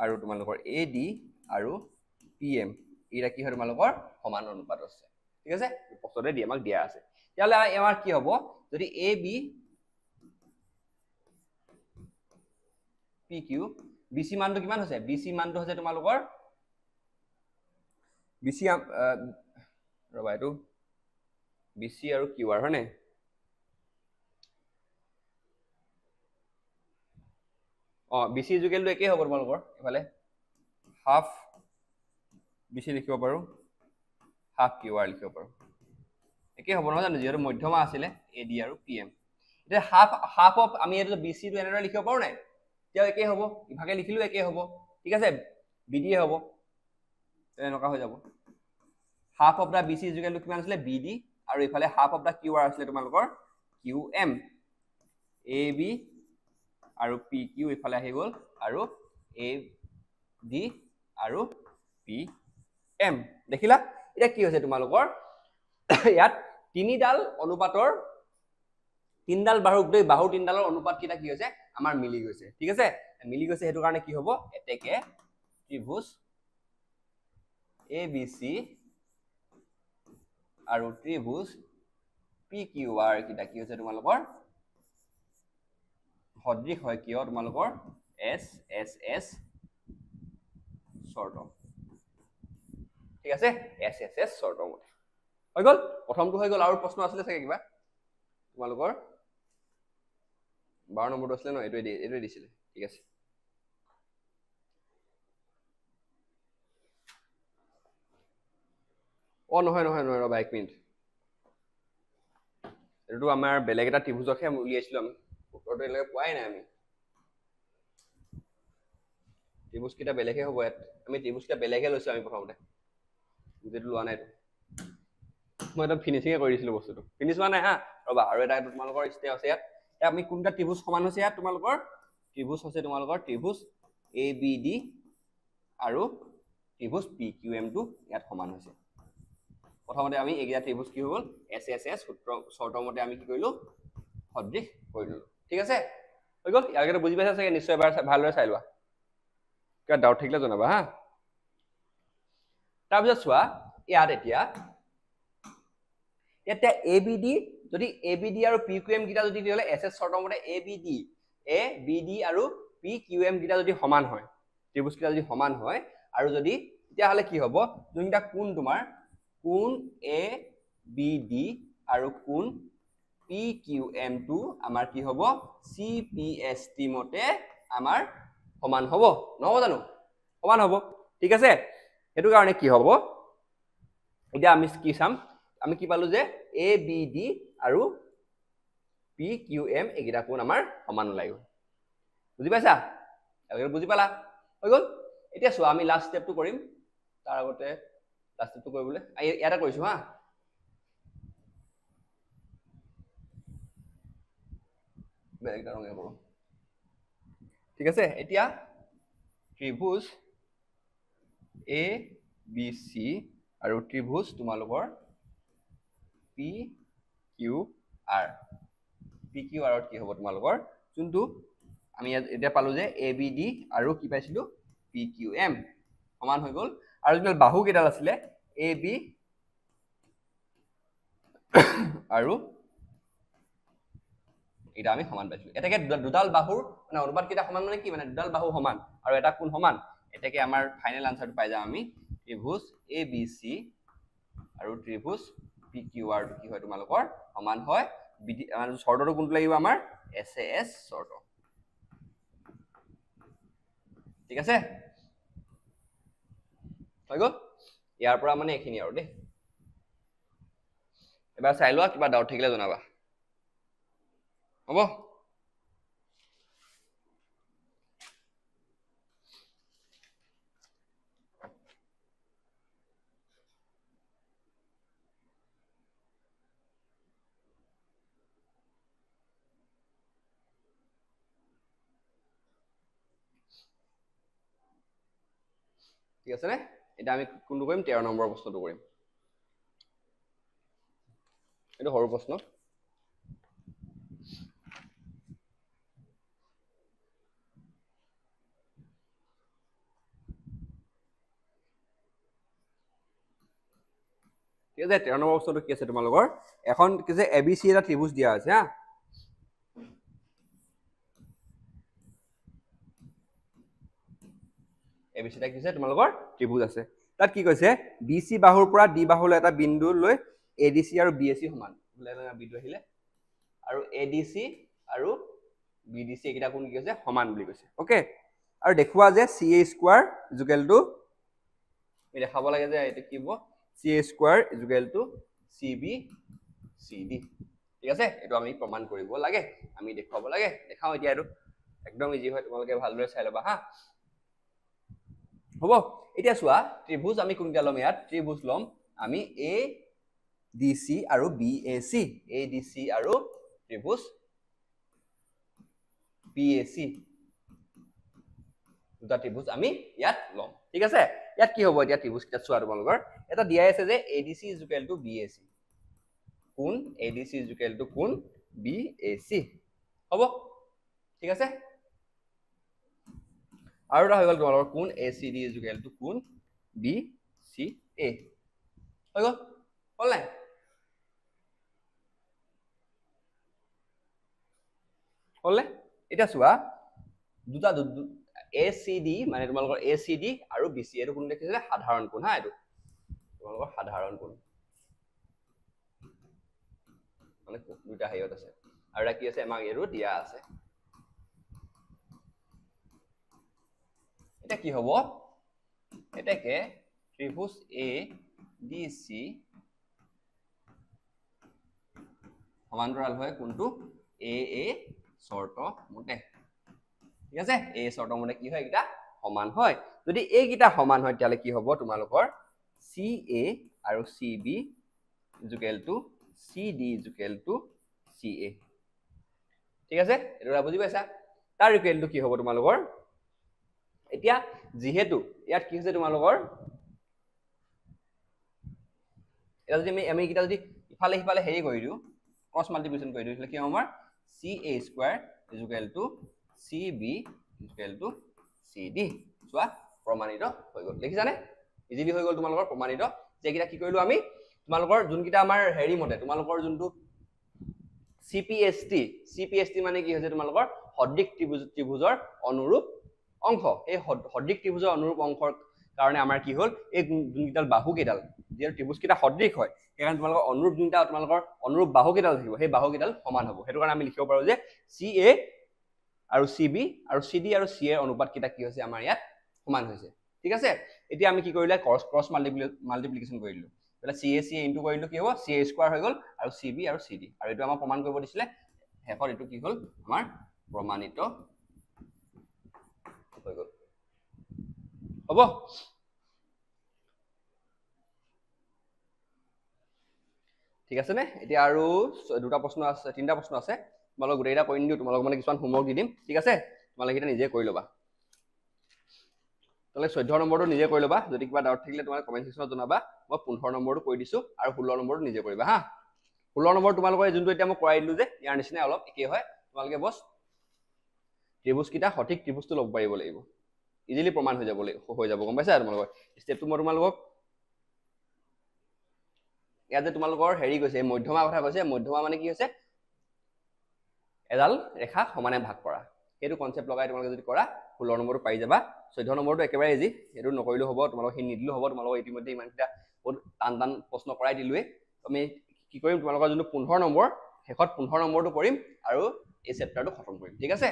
আৰু তোমালোকৰ AD আৰু PM এটা কি হয় তোমালোকৰ সমান অনুপাত আছে ঠিক আছে প্ৰশ্নতে দি আমাক দিয়া আছে তেতিয়ালে আমাৰ কি হ'ব যদি AB PQ BC মানটো কিমান হৈছে BC মানটো হৈছে তোমালোকৰ BC ৰবা এটো BC আৰু QR হয়নে BC জুগেলটো একেই হ'ব তোমালোকৰ এফালে হাফ BC লিখিব পাৰো হাফ QR লিখিব পাৰো একেই হ'ব নহয় জানো যেহেতু মধ্যমা আছিলে AD আৰু PM এটা হাফ অফ আমি এটো BC টো এনেদৰে লিখিব পাৰো নাই তেও একেই হ'ব ইভাগে লিখিলো একেই হ'ব ঠিক আছে BD হ'ব এনেকা হৈ যাব হাফ অফ দা BC জুগেলটো কিমান আছিলে BD আৰু ইফালে হাফ অফ দা QR আছিলে তোমালোকৰ QM AB আৰু PQ ইফালে আহি গল আৰু AD আৰু PM দেখিলা এটা কি হৈছে তোমালোকৰ ইয়াত তিনিডাল অনুপাতৰ তিনডাল বাহু তিনডালৰ অনুপাত কিটা কি হৈছে আমাৰ মিলি গৈছে ঠিক আছে মিলি গৈছে হেতু কাৰণে কি হ'ব এতেকে ত্ৰিভুজ ABC আৰু ত্ৰিভুজ PQR কিটা কি হৈছে তোমালোকৰ সদৃশ হয় কিয় তোমালোকৰ SSS শৰ্ট ঠিক আছে SSS শৰ্ট মতে হৈ গল প্ৰথমটো হৈ গল আৰু প্ৰশ্ন আছিল থাকে কিবা তোমালোকৰ 12 নম্বৰটো আছিল ন এটো দিছিলে ঠিক আছে নহয় ৰবা 1 মিনিট এটো আমাৰ বেলেগ এটা ত্ৰিভুজকে উলিয়াইছিলো আমি উত্তৰটো এলৈকে পোৱাই নাই আমি ত্ৰিভুজ কিটা বেলেগে হ'ব ইয়াত আমি ত্ৰিভুজ কিটা বেলেগে লৈছো আমি প্ৰথমতে যেটো লোৱা নাই মই এটা ফিনিশিং কৰি দিছিলো বস্তুটো ফিনিশ হোৱা নাই হা ৰবা আৰু এটা তোমালোকৰ ষ্টে আছে ইয়াত আমি কোনটা ত্ৰিভুজ সমান হৈছে ইয়াত তোমালোকৰ ত্ৰিভুজ আছে তোমালোকৰ ত্ৰিভুজ ABD আৰু ত্ৰিভুজ PQM টো ইয়াত সমান হৈছে প্ৰথমতে আমি এগিয়া ত্ৰিভুজ কি হ'ল SSS সূত্ৰ শৰ্ত মতে আমি কি কৰিলো সদৃশ কৰিলো ঠিক আছে হৈ গল ইয়াৰ আগতে বুজি পাইছা চাগে নিশ্চয় এবাৰ ভালদৰে চাই লোৱা কিবা ডাউট থাকিলে জনাবা হা তাৰপিছত চোৱা ইয়াত এতিয়া ABD যদি ABD আৰু PQM গিটা যদি দিলে SS শৰ্তৰ মতে ABD আৰু PQM গিটা যদি সমান হয় ত্ৰিভুজ গিটা যদি সমান হয় আৰু যদি তেতিয়া হলে কি হ'ব যোনটা কোণ তোমাৰ কোণ ABD আৰু কোণ PQM টো আমাৰ কি হ'ব CPST মতে আমাৰ সমান হ'ব নহব জানো সমান হ'ব ঠিক আছে এটো কাৰণে কি হ'ব এতিয়া আমি কি চাম আমি কি পালো যে ABD আৰু PQM এগিটা কোণ আমাৰ সমান ওলাই গ'ল বুজি পাইছা এবাৰ বুজি পালা হৈ গ'ল এতিয়া চোৱা আমি লাষ্ট স্টেপটো কৰিম তাৰ আগতে লাষ্ট স্টেপটো কৰিবলৈ ইয়াতে কৰিছো হা বেলেগ ৰঙে কৰো ঠিক আছে এতিয়া ত্ৰিভুজ ABC আৰু ত্ৰিভুজ তোমালোকৰ PQR PQR কি হ'ব তোমালোকৰ যোনটো আমি এতিয়া পালো যে ABD আৰু কি পাইছিলো PQM সমান হৈ গ'ল আৰু যোনটো বাহু কেইডাল আছিলে AB আৰু এটা আমি সমান পাইছিলো এটাকে দুডাল বাহুৰ মানে অনুপাত কেইটা সমান মানে কি মানে দুডাল বাহু সমান আৰু এটা কোণ সমান এটাকে আমাৰ ফাইনেল আনসাৰটো পাই যাম আমি ত্ৰিভুজ ABC আৰু ত্ৰিভুজ PQR টো কি হয় তোমালোকৰ সমান হয় মানে শৰ্তটো কোনটো লাগিব আমাৰ SAS শৰ্ত ঠিক আছে হৈ গ'ল ইয়াৰ পৰা মানে এইখিনি আৰু দেই এবাৰ চাই লোৱা কিবা ডাউট থাকিলে জনাবা হ'ব ঠিক আছে নে এটা আমি কোনটো কৰিম 13 নম্বৰ প্ৰশ্নটো কৰিম এটা সৰু প্ৰশ্ন ঠিক আছে 13 নম্বৰ প্ৰশ্নটো কি আছে তোমালোকৰ এখন কি যে ABC এটা ত্ৰিভুজ দিয়া আছে হা ABC টা কি আছে তোমালোকৰ ত্ৰিভুজ আছে তাত কি কৈছে BC বাহুৰ পৰা D বাহুলৈ এটা বিন্দু লৈ ADC আৰু BAC সমান বিন্দু আহিলে আৰু ADC আৰু BDC একিটা কোণ কি আছে সমান বুলি কৈছে ওকে আৰু দেখুৱা যে CA স্কয়াৰ ইকুৱেল টু আমি দেখাব লাগে যে এটা কি হ'ব CA square equal to CB CD ঠিক আছে এটো আমি প্ৰমাণ কৰিব লাগে আমি দেখাব লাগে দেখাও এতিয়া এটো একদম ইজি হয় তোমালোকে ভালদৰে চাই লবা হা হ'ব এতিয়া চোৱা ত্ৰিভুজ আমি কোনটা লম ইয়াত ত্ৰিভুজ লম আমি ADC আৰু BAC ADC আৰু ত্ৰিভুজ BAC দুটা ত্ৰিভুজ আমি ইয়াত লম ঠিক আছে ইয়াত কি হ'ব এতিয়া ত্ৰিভুজ কিটা চোৱা তোমালোকৰ এটা দিয়া আছে যে ADC BAC কোণ ADC কোণ BAC হ'ব ঠিক আছে আৰু এটা হৈ গ'ল তোমালোকৰ কোণ ACD কোণ BCA হৈ গ'ল হ'ল নাই হ'লে এটা চোৱা দুটা ACD মানে তোমালোকৰ ACD আৰু BCA এটো কোন দেখিছে সাধাৰণ কোণ হা এটো তোমালোকৰ সাধাৰণ কোণ মানে দুটা হেয়ত আছে আৰু এটা কি আছে আমাক এৰো দিয়া আছে এটা কি হ'ব এটাকে ত্ৰিভুজ ADC সমান্তৰাল হয় কোনটো AA শৰ্ত মতে ঠিক আছে এই শৰ্ত মতে কি হয় এটা সমান হয় যদি এই গিটা সমান হয় তাহলে কি হ'ব তোমালোকৰ CA আৰু CB CD CA ঠিক আছে এটা বুজি পাইছা তাৰ ইকুৱেলটো কি হ'ব তোমালোকৰ এতিয়া যেহেতু ইয়াত কি হৈছে তোমালোকৰ এটা যদি আমি কিটা যদি ইফালে ইফালে হেৰি কৰি দিও ক্ৰস মাল্টিপ্লিকেশন কৰি দিও কি আমাৰ CA স্কয়াৰ CB CD চোৱা প্ৰমাণিত হৈ গ'ল দেখিছানে ইজিলি হৈ গ'ল তোমালোকৰ প্ৰমাণিত যে এইকেইটা কি কৰিলো আমি তোমালোকৰ যোনকেইটা আমাৰ হেৰি মতে তোমালোকৰ যোনটো CPST মানে কি হৈছে তোমালোকৰ সদৃশ ত্ৰিভুজৰ অনুৰূপ অংশ এই সদৃশ ত্ৰিভুজৰ অনুৰূপ অংশৰ কাৰণে আমাৰ কি হ'ল এই যোনকেইডাল বাহু কেইডাল যে ত্ৰিভুজ কেইটা সদৃশ হয় সেইকাৰণে তোমালোকৰ অনুৰূপ যোনটা তোমালোকৰ অনুৰূপ বাহু কেইডাল থাকিব সেই বাহু কেইডাল সমান হ'ব সেইটো কাৰণে আমি লিখিব পাৰো যে CA আৰু CB আৰু CD আৰু CA ৰ অনুপাত কেইটা কি হৈছে আমাৰ ইয়াত সমান হৈছে ঠিক আছে এতিয়া আমি কি কৰিলে ক্ৰছ মাল্টিপ্লিকেশন কৰিলো তাহলে CA ইনটু কৰিলো কি হ'ব CA স্কয়াৰ হৈ গ'ল আৰু CB আৰু CD আৰু এটো আমাৰ প্ৰমাণ কৰিব দিছিলে হেকৰ এটো কি হ'ল আমাৰ প্ৰমাণিত হৈ গ'ল হ'ব ঠিক আছে নে এতিয়া আৰু দুটা প্ৰশ্ন আছে তিনটা প্ৰশ্ন আছে তোমালোক গোটেইটা কৰি দিও তোমালোক মানে কিছুমান হোমৱৰ্ক দি দিম ঠিক আছে তোমালোক এটা নিজে কৰি লবা তাহলে 14 নম্বৰটো নিজে কৰি লবা যদি কিবা ডাউট থাকিলে তোমালোক কমেন্ট সেকশনত জনাবা মই 15 নম্বৰটো কৈ দিছো আৰু 16 নম্বৰটো নিজে কৰিবা হা 16 নম্বৰ তোমালোকৰ যোনটো এতিয়া মই কৰাই দিলো যে ইয়াৰ নিচিনা অলপ একে হয় তোমালোকে বস ত্ৰিভুজ কিটা সঠিক ত্ৰিভুজটো লব পাৰিব লাগিব ইজিলি প্ৰমাণ হৈ যাব গম পাইছা তোমালোকৰ স্টেপটো মই তোমালোকক ইয়াতে তোমালোকৰ হেৰি কৈছে মধ্যমা কথা কৈছে মধ্যমা মানে কি হৈছে এডাল ৰেখা সমানে ভাগ কৰা সেইটো কনসেপ্ট লগাই তোমালোকে যদি কৰা 16 নম্বৰটো পাই যাবা 14 নম্বৰটো একেবাৰে ইজি এটো নকৰিলো হ'ব তোমালোক হি নিদিলো হ'ব তোমালোক ইতিমধ্যে ইমানটা বহুত টান প্ৰশ্ন কৰাই দিলোৱে আমি কি কৰিম তোমালোকৰ যোনটো 15 নম্বৰ হেকত 15 নম্বৰটো কৰিম আৰু এই চেপ্টাৰটো খতম কৰিম ঠিক আছে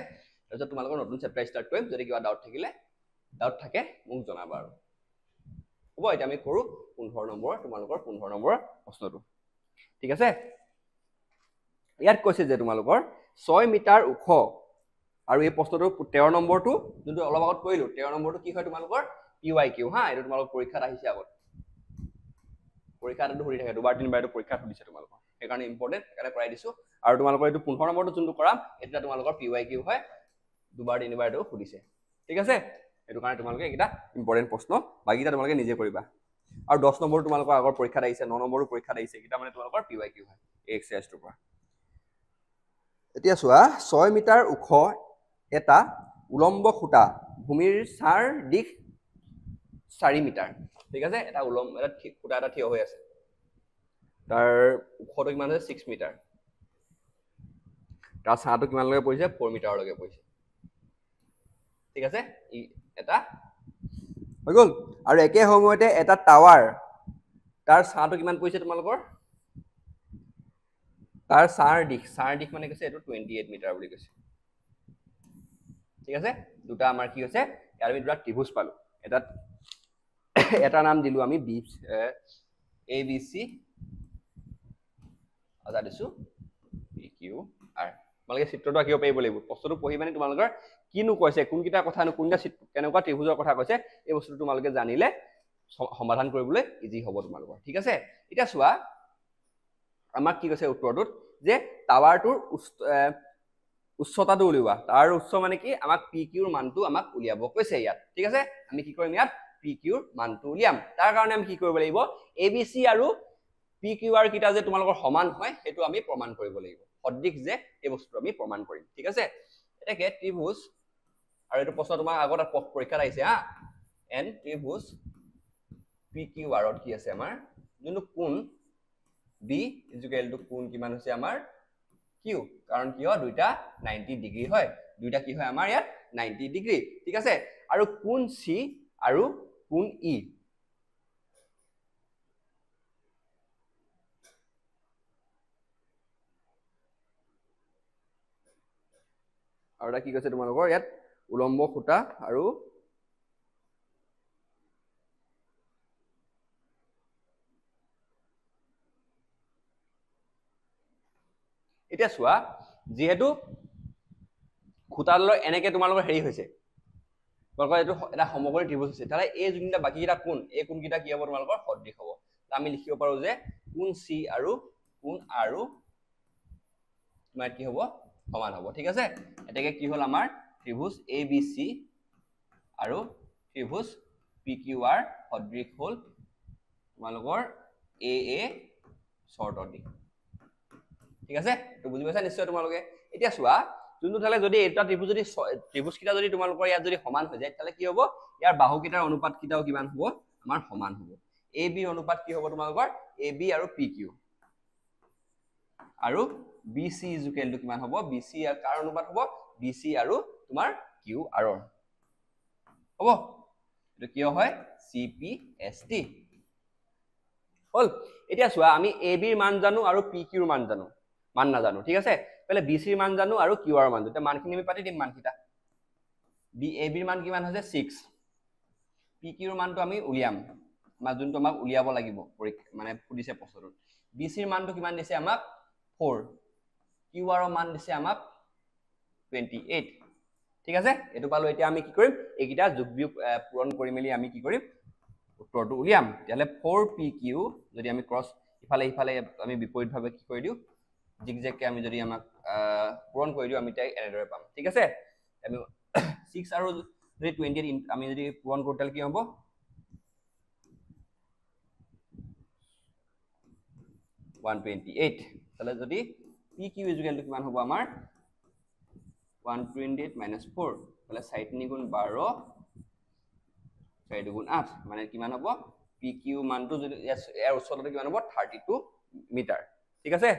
তাৰপিছত তোমালোকৰ নতুন চেপ্টাৰ ষ্টাৰ্ট কৰিম যদি কিবা ডাউট থাকে মোক জনাবা আৰু হ'ব এটা আমি কৰো 15 নম্বৰ তোমালোকৰ 15 নম্বৰ প্ৰশ্নটো ঠিক আছে ইয়াত কৈছে যে তোমালোকৰ 6 মিটাৰ ওখ আৰু এই প্ৰশ্নটো 13 নম্বৰটো যোনটো অলপ আগত কৰিলো 13 নম্বৰটো কি হয় তোমালোকৰ PYQ হা এটো তোমালোক পৰীক্ষাত আহিছে আগত পৰীক্ষাত ধৰি থাকে দুবাৰ তিনিবাৰ এটো পৰীক্ষাত সুধিছে তোমালোকৰ সেইকাৰণে ইম্পৰ্টেন্ট সেইকাৰণে কৰাই দিছো আৰু তোমালোকৰ এটো 15 নম্বৰটো যোনটো কৰাম এটা তোমালোকৰ PYQ হয় দুবাৰ তিনিবাৰ এটো সুধিছে ঠিক আছে এটো কাৰণে তোমালোকে এটা ইম্পৰ্টেন্ট প্ৰশ্ন বাকিটা তোমালোকে নিজে কৰিবা আৰু 10 নম্বৰ তোমালোকৰ আগৰ পৰীক্ষাত আহিছে 9 নম্বৰৰ পৰীক্ষাত আহিছে এটা মানে তোমালোকৰ PYQ হয় এই এক্সাৰসাইজটোৰ পৰা এতিয়া চোৱা 6 মিটাৰ ওখ এটা উলম্ব খুঁটা ভূমিৰ চাৰ দিশ 4 মিটাৰ ঠিক আছে এটা উলম্ব এটা খুঁটা এটা থিয় হৈ আছে তাৰ ওখটো কিমান আছে 6 মিটাৰ তাৰ চাহটো কিমান লগে পৰিছে 4 মিটাৰ লগে পৰিছে ঠিক আছে এটা হৈ গ'ল আৰু একে সময়তে এটা টাৱাৰ তাৰ চাহটো কিমান পৰিছে তোমালোকৰ তাৰ চাৰ দিশ মানে কৈছে এটো 28 মিটাৰ বুলি কৈছে ঠিক আছে দুটা আমাৰ কি হৈছে ইয়াৰ আমি দুটা ত্ৰিভুজ পালো এটা নাম দিলো আমি ABC আদা দিছো PQR তোমালোকে চিত্ৰটো আঁকিব পাৰিব লাগিব প্ৰশ্নটো পঢ়ি মানে তোমালোকৰ কিনো কৈছে কোনকিটা কথা কোনটা কেনেকুৱা ত্ৰিভুজৰ কথা কৈছে এই বস্তুটো তোমালোকে জানিলে সমাধান কৰিবলৈ ইজি হ'ব তোমালোকৰ ঠিক আছে এতিয়া চোৱা আমাক কি কৈছে উত্তৰটোত যে টাৱাৰটোৰ উচ্চতাটো উলিওৱা তাৰ উচ্চ মানে কি আমাক PQ ৰ মানটো আমাক উলিয়াব কৈছে ইয়াত ঠিক আছে আমি কি কৰিম ইয়াত PQ ৰ মানটো উলিয়াম তাৰ কাৰণে আমি কি কৰিব লাগিব ABC আৰু PQR কিটা যে তোমালোকৰ সমান হয় হেতু আমি প্ৰমাণ কৰিব লাগিব সদৃশ যে এই বস্তুটো আমি প্ৰমাণ কৰিম ঠিক আছে এটাকে ত্ৰিভুজ আৰু এটো প্ৰশ্ন তোমাৰ আগত পৰীক্ষাত আহিছে হা এন ত্ৰিভুজ PQR ত কি আছে আমাৰ যোনটো কোণ B = কোণ কিমান হৈছে আমাৰ Q কাৰণ কিয় দুইটা 90 ডিগ্ৰী হয় দুইটা কি হয় আমাৰ ইয়াত 90 ডিগ্ৰী ঠিক আছে আৰু কোণ C আৰু কোণ E আৰু এটা কি কৈছে তোমালোকৰ ইয়াত উলম্ব খুঁটা আৰু এতিয়া চোৱা যেহেতু খুঁটাডালৰ এনেকে তোমালোকৰ হেৰি হৈছে তোমালোকৰ এটো এটা সমকোণী ত্ৰিভুজ আছে তাহলে এই যোনটা বাকিটা কোণ এই কোণকিটা কি হ'ব তোমালোকৰ সদৃশ হ'ব আমি লিখিব পাৰো যে কোণ C আৰু কোণ R তোমাৰ কি হ'ব সমান হ'ব ঠিক আছে এটাকে কি হ'ল আমাৰ ত্ৰিভুজ ABC আৰু ত্ৰিভুজ PQR সদৃশ হ'ল তোমালোকৰ AA শৰ্তৰ দি ঠিক আছে তো বুজি পাইছা নিশ্চয় তোমালোকে এতিয়া চোৱা যোনটো থালে যদি এটা ত্ৰিভুজ কিটা যদি তোমালোকৰ ইয়াত যদি সমান হৈ যায় তাহলে কি হ'ব ইয়াৰ বাহু কিটাৰ অনুপাত কিটাও কিমান হ'ব আমাৰ সমান হ'ব এ বি অনুপাত কি হ'ব তোমালোকৰ এ বি আৰু পি কিউ আৰু B C is equal to কিমান হ'ব বি চি কাৰ অনুপাত হ'ব বি চি আৰু তোমাৰ কিউ আৰৰ হ'ব এইটো কিয় হয় চি পি এছ টি হল এতিয়া চোৱা আমি এ বিৰ মান জানো আৰু পি কিউৰ মান জানো মান নাজানো ঠিক আছে পহলে বি সিৰ মান জানো আৰু কিউ আৰ মান জানো এতিয়া মানখিনি আমি পাতি দিম মানকিটা বি এ বিৰ মান কিমান হৈছে 6 পি কিউৰ মানটো আমি উলিয়াম আমাৰ যোনটো আমাক উলিয়াব লাগিব মানে সুধিছে প্ৰশ্নটোত বি সিৰ মানটো কিমান দিছে আমাক 4 কিউ আৰৰ মান দিছে আমাক 28 ঠিক আছে এটো পালো এতিয়া আমি কি কৰিম এইকিটা যোগ বিয়োগ পূৰণ কৰি মেলি আমি কি কৰিম উত্তৰটো উলিয়াম তেতিয়ালে 4pq যদি আমি ক্ৰস ইফালে ইফালে আমি বিপৰীতভাৱে কি কৰি দিও জিগজেগকে আমি যদি আমাক পূৰণ কৰি দিও আমি তাই এনেদৰে পাম ঠিক আছে আমি 6 আৰু যদি 28 আমি যদি পূৰণ কৰো তাহলে কি হ'ব 128 তাহলে যদি pq কিমান হ'ব আমাৰ 128 minus 4 তাহলে 4 গুণ 12 4 গুণ 8 মানে কিমান হ'ব pq মানটো যদি ইয়াৰ উচ্চতাটো কিমান হ'ব 32 মিটাৰ ঠিক আছে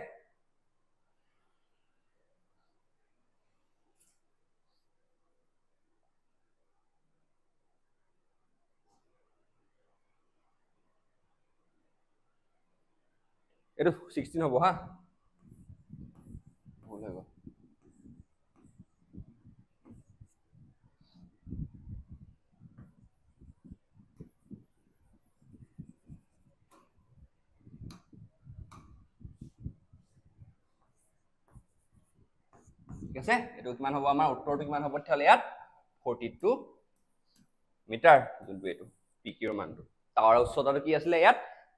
এটো 16 হ'ব হা ভুল হৈ গ'ল ঠিক আছে এটো কিমান হ'ব আমাৰ উত্তৰটো কিমান হ'ব তাহলে ইয়াত 42 মিটাৰ যোনটো এটো pq ৰ মানটো টাৱাৰ উচ্চতাটো কি আছিল ইয়াত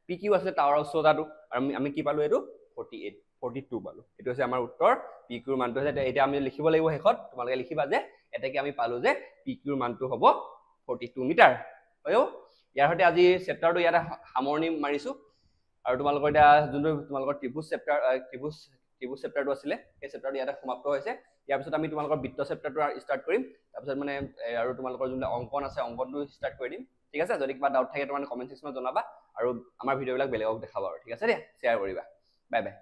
pq আছে টাৱাৰ উচ্চতাটো আৰু আমি কি পালো এটো 48 42 পালো এটো আছে আমাৰ উত্তৰ pq ৰ মানটো আছে এটা আমি লিখিব লাগিব হেখত তোমালোকে লিখিবা যে এটাকে আমি পালো যে pq ৰ মানটো হ'ব 42 মিটাৰ হয়ো ইয়াৰ হতে আজি চেপ্টাৰটো ইয়াত সামৰণি মাৰিছো আৰু তোমালোকৰ এটা যোনটো তোমালোকৰ ত্ৰিভুজ চেপ্টাৰটো আছিলে এই চেপ্টাৰটো ইয়াত সমাপ্ত হৈছে ইয়াৰ পিছত আমি তোমালোকৰ বৃত্ত চেপ্টাৰটো ষ্টাৰ্ট কৰিম তাৰ পিছত মানে আৰু তোমালোকৰ যোনটো অংকন আছে অংকনটো ষ্টাৰ্ট কৰি দিম ঠিক আছে যদি কিবা ডাউট থাকে তোমালোকে কমেন্ট সেকশনত জনাবা আৰু আমাৰ ভিডিওবিলাক বেলেগক দেখাবা আৰু ঠিক আছে দে শেয়াৰ কৰিবা বাই বাই